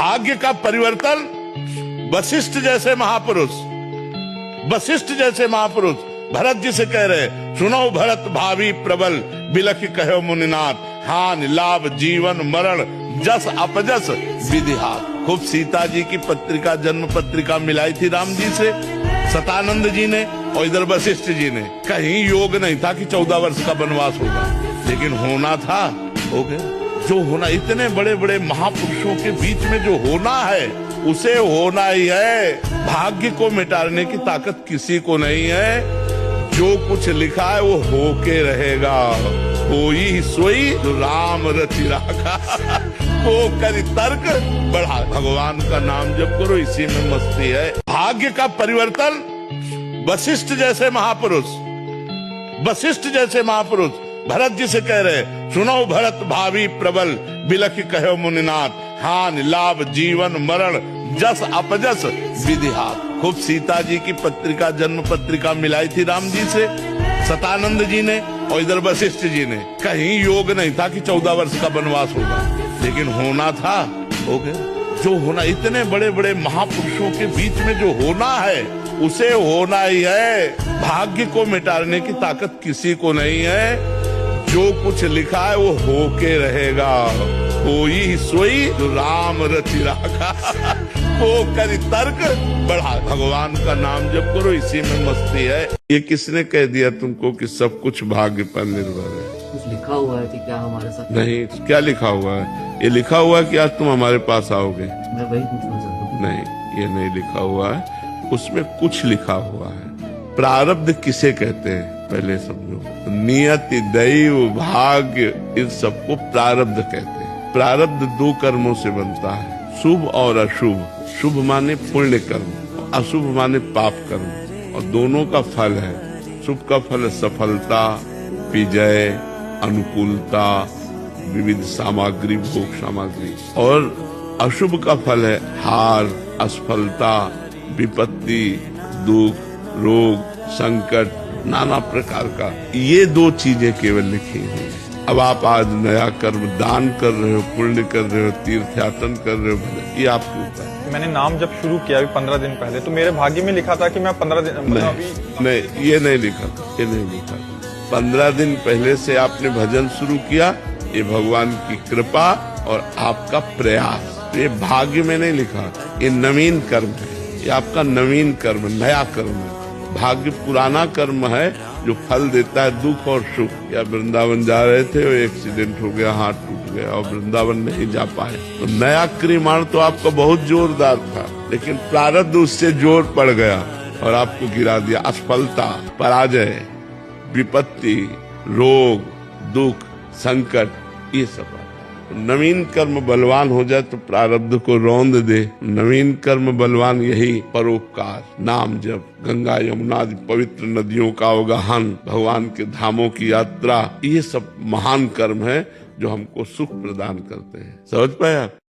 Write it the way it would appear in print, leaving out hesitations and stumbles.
भाग्य का परिवर्तन वशिष्ठ जैसे महापुरुष भरत जी से कह रहे, सुनो भरत भावी प्रबल, बिलख कहो मुनिनाथ, हान लाभ जीवन मरण, जस अपजस विधिहार। खूब सीता जी की पत्रिका, जन्म पत्रिका मिलाई थी राम जी से सतानंद जी ने, और इधर वशिष्ठ जी ने। कहीं योग नहीं था कि 14 वर्ष का वनवास होगा, लेकिन होना था, हो गया। जो होना, इतने बड़े बड़े महापुरुषों के बीच में जो होना है उसे होना ही है। भाग्य को मिटाने की ताकत किसी को नहीं है। जो कुछ लिखा है वो होके रहेगा। होई सोई जो राम रचि राखा को करी तर्क बढ़ा। भगवान का नाम जप करो, इसी में मस्ती है। भाग्य का परिवर्तन वशिष्ठ जैसे महापुरुष भरत जी से कह रहे, सुनो भरत भावी प्रबल, बिलख कहो मुनिनाथ, हान लाभ जीवन मरण, जस अपजस विधिहार। खूब सीता जी की पत्रिका, जन्म पत्रिका मिलाई थी राम जी से सतानंद जी ने, और इधर वशिष्ठ जी ने। कहीं योग नहीं था कि 14 वर्ष का वनवास होगा, लेकिन होना था, हो गया। जो होना, इतने बड़े बड़े महापुरुषों के बीच में जो होना है उसे होना ही है। भाग्य को मिटाने की ताकत किसी को नहीं है। जो कुछ लिखा है वो होके रहेगा। होई सोई जो राम रचि राखा को करी तर्क बढ़ा। भगवान का नाम जप करो, इसी में मस्ती है। ये किसने कह दिया तुमको कि सब कुछ भाग्य पर निर्भर है? कुछ लिखा हुआ है कि क्या हमारे साथ? नहीं, क्या लिखा हुआ है? ये लिखा हुआ है कि आज तुम हमारे पास आओगे? मैं वही पूछना चाहता हूँ। नहीं, ये नहीं लिखा हुआ है। उसमें कुछ लिखा हुआ है। प्रारब्ध किसे कहते हैं पहले समझो। नियति, दैव, भाग्य, इन सबको प्रारब्ध कहते हैं। प्रारब्ध 2 कर्मों से बनता है, शुभ और अशुभ। शुभ माने पुण्य कर्म, अशुभ माने पाप कर्म, और दोनों का फल है। शुभ का फल है सफलता, विजय, अनुकूलता, विविध सामग्री, भोग सामग्री। और अशुभ का फल है हार, असफलता, विपत्ति, दुख, रोग, संकट, नाना प्रकार का। ये 2 चीजें केवल लिखी हुई हैं। अब आप आज नया कर्म, दान कर रहे हो, पुण्य कर रहे हो, तीर्थ यात्रा कर रहे हो, ये आपके ऊपर। मैंने नाम जब शुरू किया अभी 15 दिन पहले, तो मेरे भाग्य में लिखा था कि मैं 15 दिन नहीं, ये नहीं लिखा था, ये नहीं लिखा था। 15 दिन पहले से आपने भजन शुरू किया, ये भगवान की कृपा और आपका प्रयास। ये भाग्य में नहीं लिखा, ये नवीन कर्म है। ये आपका नवीन कर्म, नया कर्म है। भाग्य पुराना कर्म है जो फल देता है दुख और सुख। या वृंदावन जा रहे थे और एक्सीडेंट हो गया, हाथ टूट गया और वृंदावन नहीं जा पाए, तो नया क्रीमाण तो आपका बहुत जोरदार था, लेकिन प्रारब्ध उससे जोर पड़ गया और आपको गिरा दिया। असफलता, पराजय, विपत्ति, रोग, दुख, संकट, ये सब। नवीन कर्म बलवान हो जाए तो प्रारब्ध को रौंद दे। नवीन कर्म बलवान यही परोपकार, नाम जप, गंगा यमुना आदि पवित्र नदियों का अवगाहन, भगवान के धामों की यात्रा, ये सब महान कर्म है जो हमको सुख प्रदान करते हैं। समझ पाए आप?